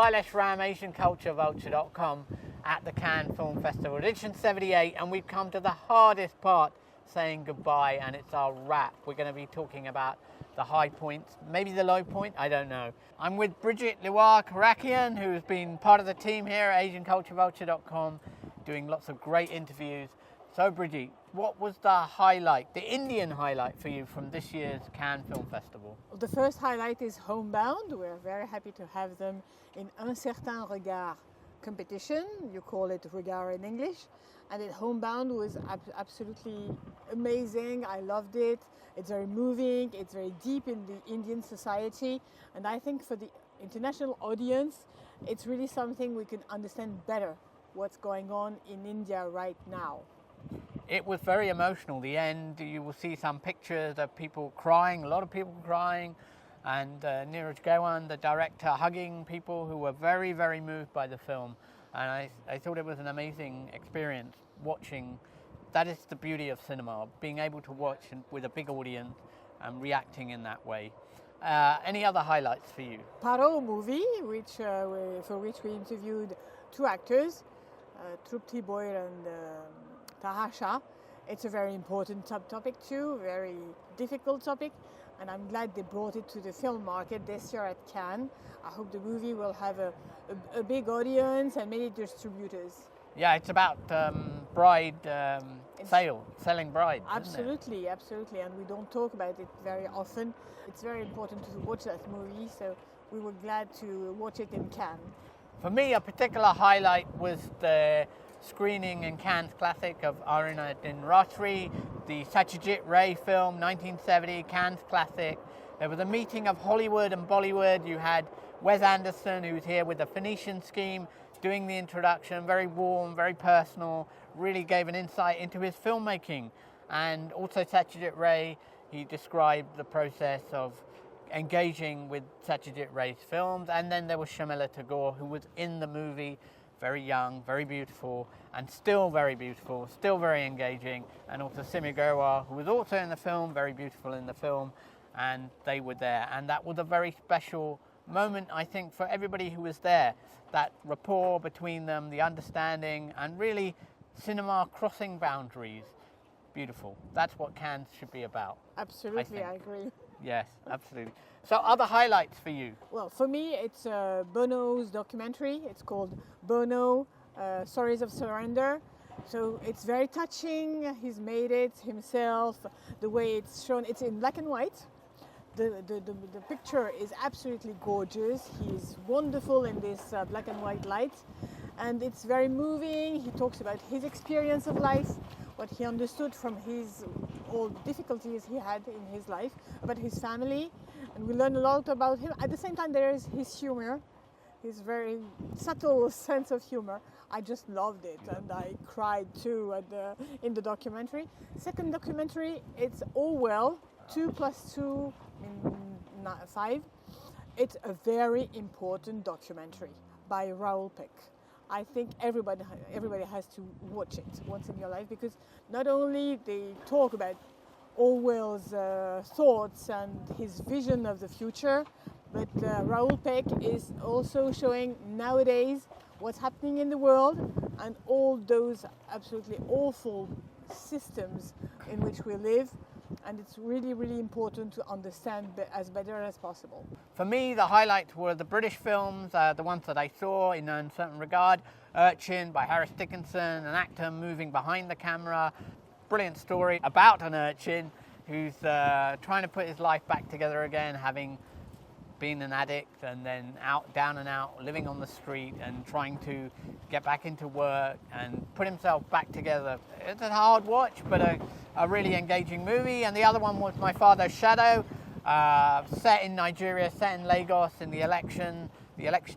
Silas Ram, AsianCultureVulture.com at the Cannes Film Festival, edition 78, and we've come to the hardest part, saying goodbye, and it's our wrap. We're going to be talking about the high points, maybe the low point, I don't know. I'm with Brigitte Leloire Kerackian, who's been part of the team here at AsianCultureVulture.com, doing lots of great interviews. So Brigitte, what was the highlight, the Indian highlight for you from this year's Cannes Film Festival? The first highlight is Homebound. We're very happy to have them in Un Certain Regard competition. You call it Regard in English. And Homebound was absolutely amazing. I loved it. It's very moving. It's very deep in the Indian society. And I think for the international audience, it's really something we can understand better what's going on in India right now. It was very emotional. The end, you will see some pictures of people crying, a lot of people crying, and Niraj Gowan, the director, hugging people who were very, very moved by the film. And I thought it was an amazing experience watching. That is the beauty of cinema, being able to watch with a big audience and reacting in that way. Any other highlights for you? Paro movie, for which we interviewed two actors, Trupti Boyer and Tahasha. It's a very important topic too, very difficult topic, and I'm glad they brought it to the film market this year at Cannes. I hope the movie will have a big audience and many distributors. Yeah, it's about selling brides. Absolutely, absolutely, and we don't talk about it very often. It's very important to watch that movie, so we were glad to watch it in Cannes. For me, a particular highlight was the screening in Cannes Classic of Aruna Din Ratri, the Satyajit Ray film, 1970, Cannes Classic. There was a meeting of Hollywood and Bollywood. You had Wes Anderson, who's here with the Phoenician Scheme, doing the introduction, very warm, very personal, really gave an insight into his filmmaking. And also Satyajit Ray, he described the process of engaging with Satyajit Ray's films. And then there was Shamila Tagore, who was in the movie, very young, very beautiful, and still very beautiful, still very engaging. And also Simi Gerwar, who was also in the film, very beautiful in the film, and they were there. And that was a very special moment, I think, for everybody who was there. That rapport between them, the understanding, and really cinema crossing boundaries. Beautiful. That's what Cannes should be about. Absolutely, I agree. Yes, absolutely. So other highlights for you? Well, for me, it's Bono's documentary. It's called Bono, Stories of Surrender. So it's very touching. He's made it himself. The way it's shown, it's in black and white. The picture is absolutely gorgeous. He's wonderful in this black and white light. And it's very moving. He talks about his experience of life, what he understood from all the difficulties he had in his life, about his family. And we learn a lot about him. At the same time, there is his humor, his very subtle sense of humor. I just loved it, and I cried too in the documentary. Second documentary, it's All Well, 2 + 2 = 5. It's a very important documentary by Raoul Peck. I think everybody has to watch it once in your life, because not only they talk about Orwell's thoughts and his vision of the future, but Raoul Peck is also showing nowadays what's happening in the world and all those absolutely awful systems in which we live. And it's really, really important to understand as better as possible. For me, the highlights were the British films, the ones that I saw in a certain regard. Urchin by Harris Dickinson, an actor moving behind the camera. Brilliant story about an urchin who's trying to put his life back together again, having been an addict and then down and out, living on the street and trying to get back into work and put himself back together. It's a hard watch, but a really engaging movie. And the other one was My Father's Shadow, set in Nigeria, set in Lagos in the election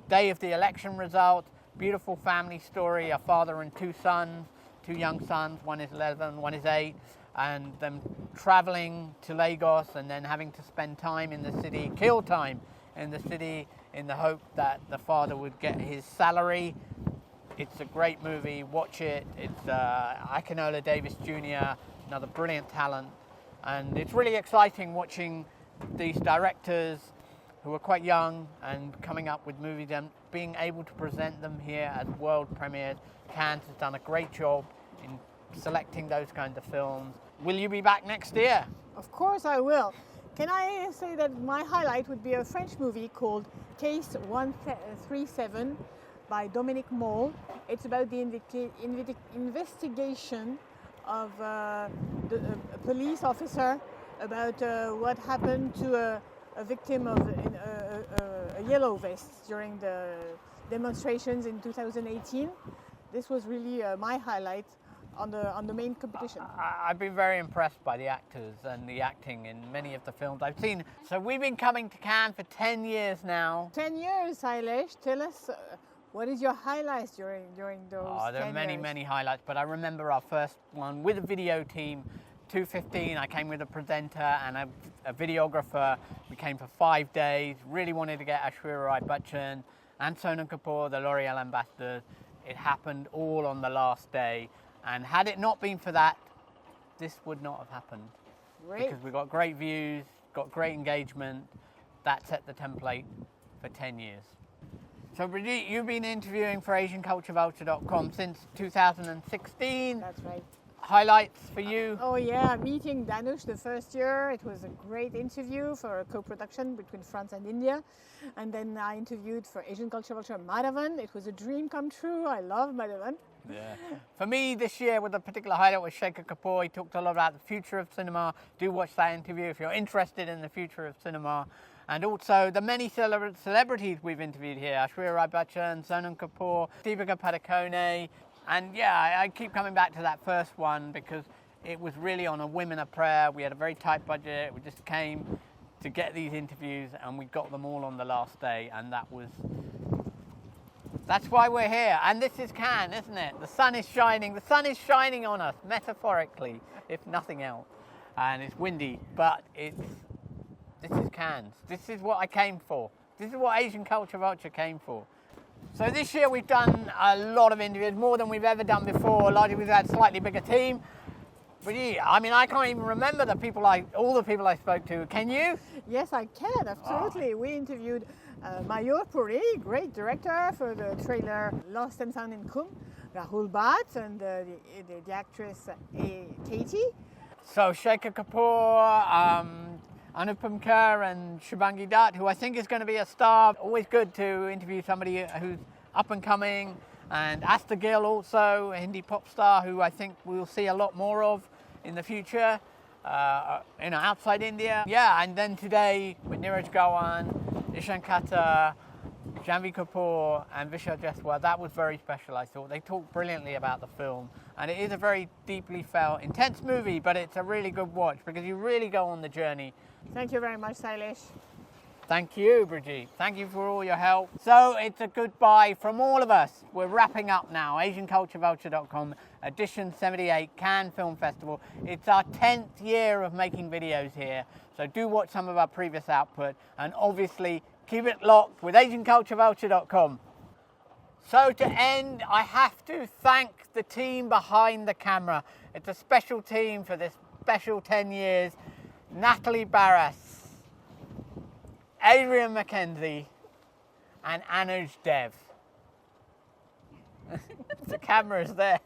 day of the election result. Beautiful family story, a father and two young sons, one is 11, one is 8, and them traveling to Lagos and then having to spend time in the city, kill time in the city, in the hope that the father would get his salary. It's a great movie, watch it. It's Akinola Davis Jr., another brilliant talent, and it's really exciting watching these directors who who are quite young and coming up with movies and being able to present them here as world premieres. Cannes has done a great job in selecting those kinds of films. Will you be back next year? Of course I will. Can I say that my highlight would be a French movie called Case 137 by Dominique Moll. It's about the investigation of a police officer about what happened to a victim of a yellow vest during the demonstrations in 2018. This was really my highlight on the main competition. I've been very impressed by the actors and the acting in many of the films I've seen. So we've been coming to Cannes for 10 years now. 10 years, Sailesh. Tell us, what is your highlights during those 10 years? There are many highlights, but I remember our first one with a video team, 2015. I came with a presenter and a videographer. We came for 5 days, really wanted to get Aishwarya Rai Bachchan and Sonam Kapoor, the L'Oreal ambassadors. It happened all on the last day. And had it not been for that, this would not have happened. Great. Because we got great views, got great engagement. That set the template for 10 years. So Brigitte, you've been interviewing for AsianCultureVulture.com since 2016. That's right. Highlights for you? Oh yeah, meeting Danush the first year. It was a great interview for a co-production between France and India. And then I interviewed for Asian Culture Vulture Madhavan. It was a dream come true. I love Madhavan. Yeah. For me this year, with a particular highlight was Shekhar Kapoor. He talked a lot about the future of cinema. Do watch that interview if you're interested in the future of cinema. And also the many celebrities we've interviewed here. Aishwarya Rai Bachchan, Sonam Kapoor, Deepika Padukone. And yeah, I keep coming back to that first one because it was really on a whim and a prayer. We had a very tight budget. We just came to get these interviews and we got them all on the last day. And that's why we're here. And this is Cannes, isn't it? The sun is shining. The sun is shining on us, metaphorically, if nothing else. And it's windy, but this is Cannes. This is what I came for. This is what Asian Culture Vulture came for. So this year we've done a lot of interviews, more than we've ever done before. Largely we've had a slightly bigger team. But yeah, I mean, I can't even remember all the people I spoke to. Can you? Yes, I can, absolutely. We interviewed Mayur Puri, great director for the trailer Lost and Found in Kum, Rahul Bhatt, and the actress Katie. So Shekhar Kapoor, Anupam Kher and Shubhangi Dutt, who I think is going to be a star. Always good to interview somebody who's up and coming. And Asta Gill also, a Hindi pop star who I think we'll see a lot more of in the future, outside India. Yeah, and then today with Neeraj Gawan, Ishan Khatter, Janvi Kapoor and Vishal Jaiswal, that was very special, I thought. They talked brilliantly about the film. And it is a very deeply felt, intense movie, but it's a really good watch because you really go on the journey. Thank you very much, Sailesh. Thank you, Brigitte. Thank you for all your help. So it's a goodbye from all of us. We're wrapping up now. AsianCultureVulture.com, edition 78, Cannes Film Festival. It's our 10th year of making videos here. So do watch some of our previous output. And obviously, keep it locked with AsianCultureVulture.com. So to end, I have to thank the team behind the camera. It's a special team for this special 10 years. Natalie Barrass, Adrianne McKenzie and Anuj Deo. The camera's there.